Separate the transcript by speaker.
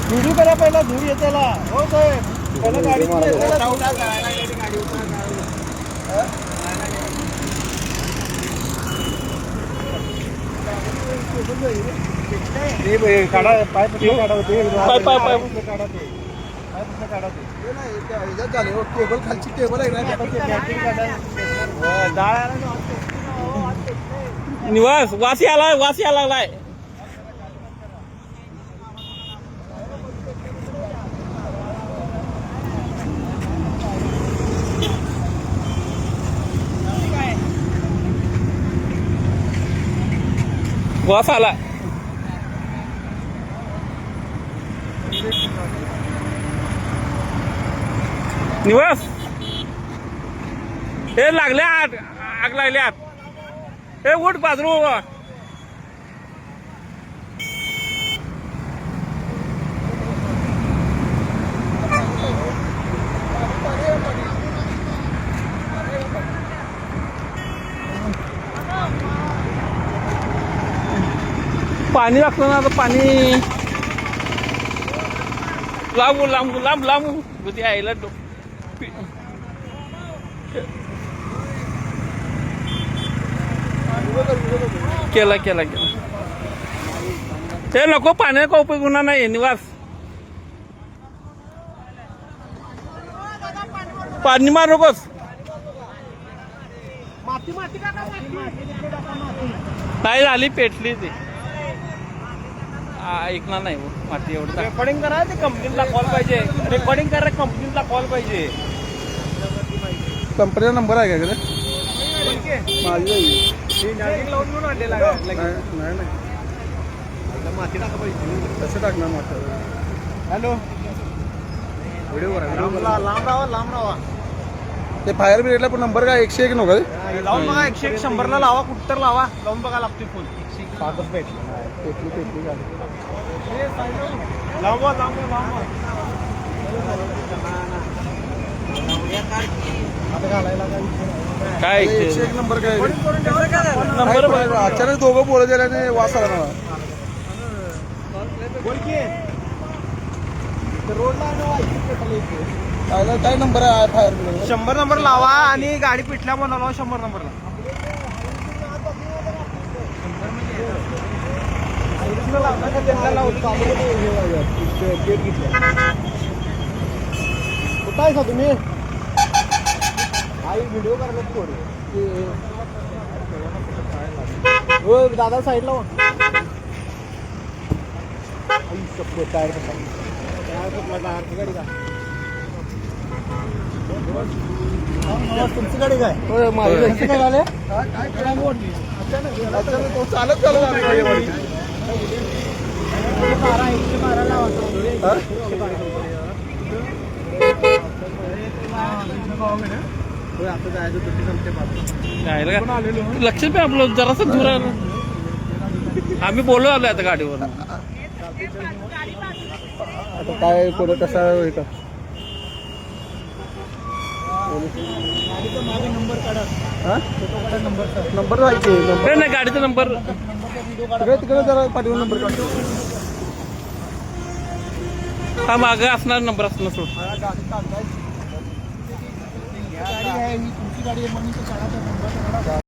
Speaker 1: Video करा पहिला धूर येतेला हो साहेब पहिला गाडी काढा पाय काढा टेबल खालची टेबल आहे
Speaker 2: निवास वासी यायला लागलाय. वास आला. निवास हे लागले आग लागले आत. हे उठ बाजरू पाणी लागतं ना आता. पाणी लांबू लांबू लांब लांबू होती आईला केला केला केला. ते नको पाण्याचा का उपयोग होणार नाही. निवास पाणी मार नकोस. नाही झाली पेटली ती ऐकणार नाही माती एवढं.
Speaker 1: रेकॉर्डिंग करा ते कंपनीला कॉल पाहिजे. रेकॉर्डिंग करा कंपनीला कॉल पाहिजे.
Speaker 3: कंपनीचा नंबर आहे का माझी
Speaker 1: लावून घेऊन आणलेला
Speaker 3: नाही
Speaker 1: माती टाका पाहिजे.
Speaker 3: कसं टाकणार माती.
Speaker 1: हॅलो व्हिडिओ लांब राहा.
Speaker 3: ते फायर ब्रिगेडला पण नंबर काय 101 नव्हता
Speaker 1: लावून बघा. 101 100 लावा. कुठं तर लावा. लावून बघा लागतोय फोन.
Speaker 3: पेटली गाडी.
Speaker 1: लांबवा
Speaker 2: काय
Speaker 3: 101 नंबर काय
Speaker 2: नंबर
Speaker 3: अचानक दोघं बोलत गेल्याने वास आला मला. काय नंबर आहे फायर ब्रिगेड.
Speaker 1: 100 नंबर लावा आणि गाडी पिटल्या म्हणून लावा. 100 नंबरला कुठं आहे तुम्ही. आई व्हिडिओ करायला हो दादा साईडला टायर गाडी का तुमची गाडी काय माझी काय झाले.
Speaker 3: चालत चालत
Speaker 2: लक्ष पे आपलं जरासं दूर आलं. आम्ही बोलू आलो आता गाडीवर.
Speaker 3: आता काय कोण कसा हे का नंबर जायचे
Speaker 2: नाही गाडीचा नंबर
Speaker 3: तिकडे जरा पाठवून नंबर काढतो.
Speaker 2: हा मागे असणार नंबर असणार सोड.
Speaker 1: तुमची गाडी आहे म्हणून